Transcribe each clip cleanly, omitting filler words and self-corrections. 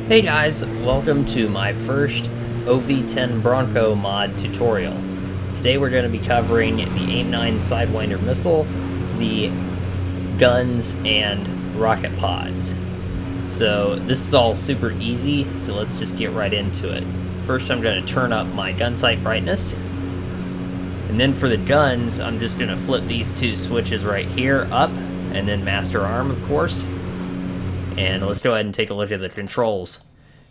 Hey guys, welcome to my first OV-10 Bronco mod tutorial. Today we're going to be covering the AIM-9 Sidewinder missile, the guns, and rocket pods. So this is all super easy, so let's just get right into it. First I'm going to turn up my gun sight brightness. And then for the guns, I'm just going to flip these two switches right here up, and then master arm, of course. And let's go ahead and take a look at the controls.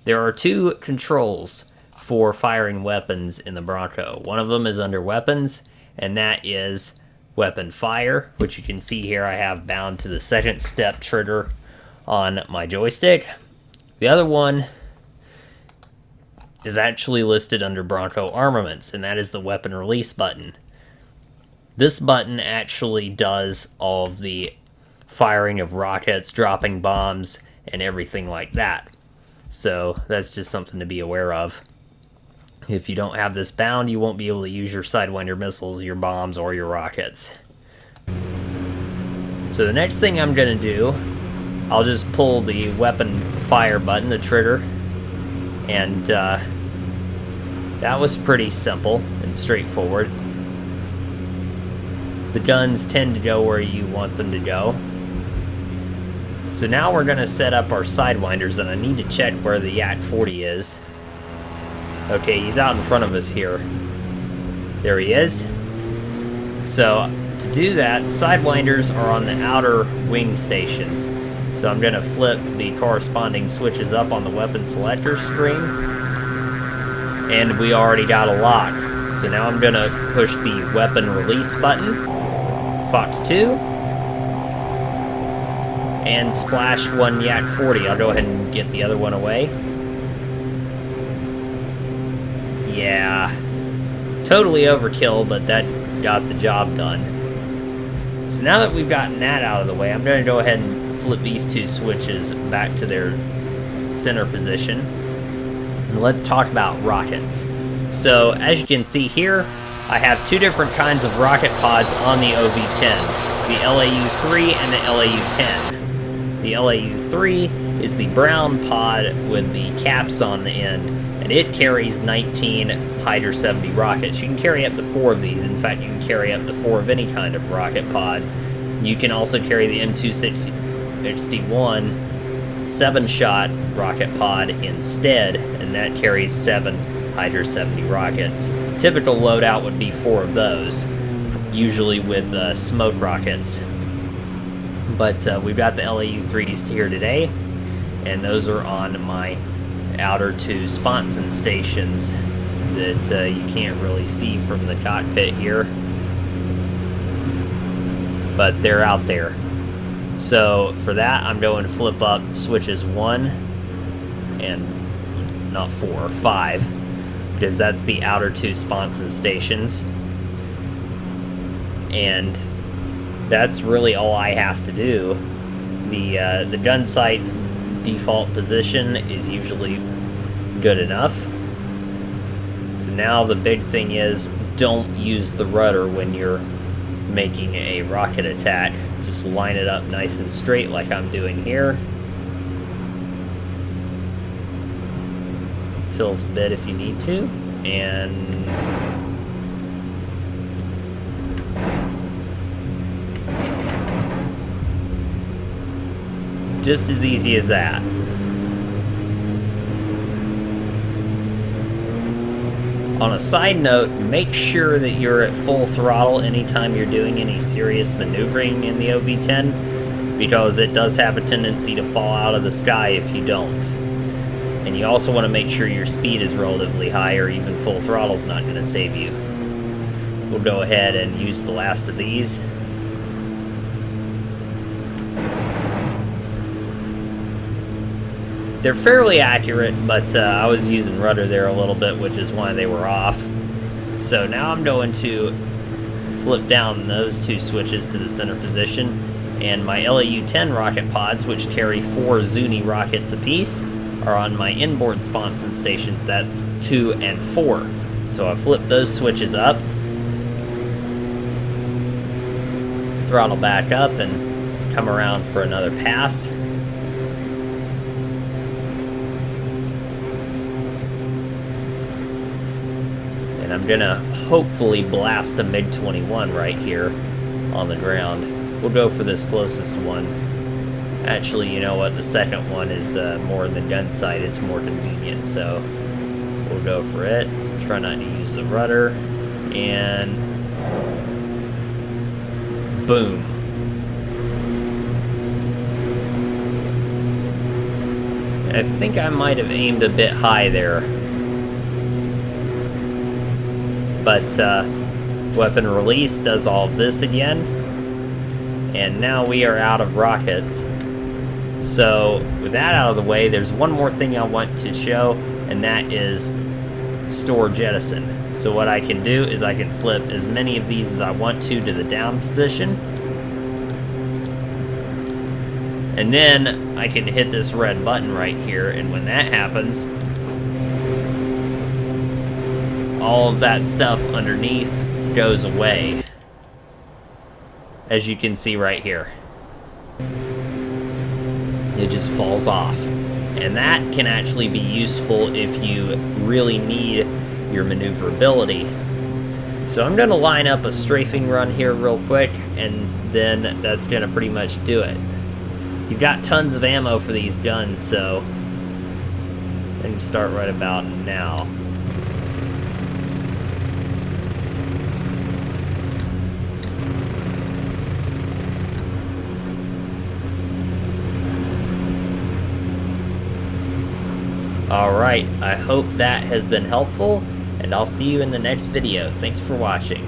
There are two controls for firing weapons in the Bronco. One of them is under weapons, and that is weapon fire, which you can see here I have bound to the second step trigger on my joystick. The other one is actually listed under Bronco armaments, and that is the weapon release button. This button actually does all of the firing of rockets, dropping bombs, and everything like that. So that's just something to be aware of. If you don't have this bound, you won't be able to use your Sidewinder missiles, your bombs, or your rockets. So the next thing I'm going to do, I'll just pull the weapon fire button, the trigger, and that was pretty simple and straightforward. The guns tend to go where you want them to go. So now we're going to set up our Sidewinders, and I need to check where the Yak 40 is. Okay, he's out in front of us here. There he is. So to do that, Sidewinders are on the outer wing stations. So I'm going to flip the corresponding switches up on the weapon selector screen. And we already got a lock. So now I'm going to push the weapon release button, Fox 2, and splash one Yak 40. I'll go ahead and get the other one away. Yeah, totally overkill, but that got the job done. So now that we've gotten that out of the way, I'm going to go ahead and flip these two switches back to their center position. And let's talk about rockets. So as you can see here, I have two different kinds of rocket pods on the OV-10, the LAU-3 and the LAU-10. The LAU-3 is the brown pod with the caps on the end, and it carries 19 Hydra 70 rockets. You can carry up to 4 of these. In fact, you can carry up to 4 of any kind of rocket pod. You can also carry the M261 7-shot rocket pod instead, and that carries 7 Hydra 70 rockets. Typical loadout would be 4 of those, usually with smoke rockets. But we've got the LAU-3s here today, and those are on my outer 2 sponson stations that you can't really see from the cockpit here, but they're out there. So for that, I'm going to flip up switches 1 and not 4, 5, because that's the outer 2 sponson stations, and that's really all I have to do. The gun sight's default position is usually good enough. So now the big thing is, don't use the rudder when you're making a rocket attack. Just line it up nice and straight like I'm doing here. Tilt a bit if you need to, and just as easy as that. On a side note, make sure that you're at full throttle anytime you're doing any serious maneuvering in the OV-10, because it does have a tendency to fall out of the sky if you don't. And you also want to make sure your speed is relatively high, or even full throttle is not going to save you. We'll go ahead and use the last of these. They're fairly accurate, but I was using rudder there a little bit, which is why they were off. So now I'm going to flip down those 2 switches to the center position, and my LAU-10 rocket pods, which carry 4 Zuni rockets apiece, are on my inboard sponson stations. That's 2 and 4. So I flip those switches up, throttle back up, and come around for another pass. And I'm gonna hopefully blast a MiG-21 right here on the ground. We'll go for this closest one. Actually, you know what? The second one is more in the gun sight. It's more convenient, so we'll go for it. Try not to use the rudder. And boom. I think I might have aimed a bit high there. But weapon release does all of this again. And now we are out of rockets. So with that out of the way, there's one more thing I want to show, and that is store jettison. So what I can do is I can flip as many of these as I want to the down position. And then I can hit this red button right here, and when that happens, all of that stuff underneath goes away, as you can see right here. It just falls off, and that can actually be useful if you really need your maneuverability. So I'm going to line up a strafing run here real quick, and then that's going to pretty much do it. You've got tons of ammo for these guns, so I can start right about now. Alright, I hope that has been helpful, and I'll see you in the next video. Thanks for watching.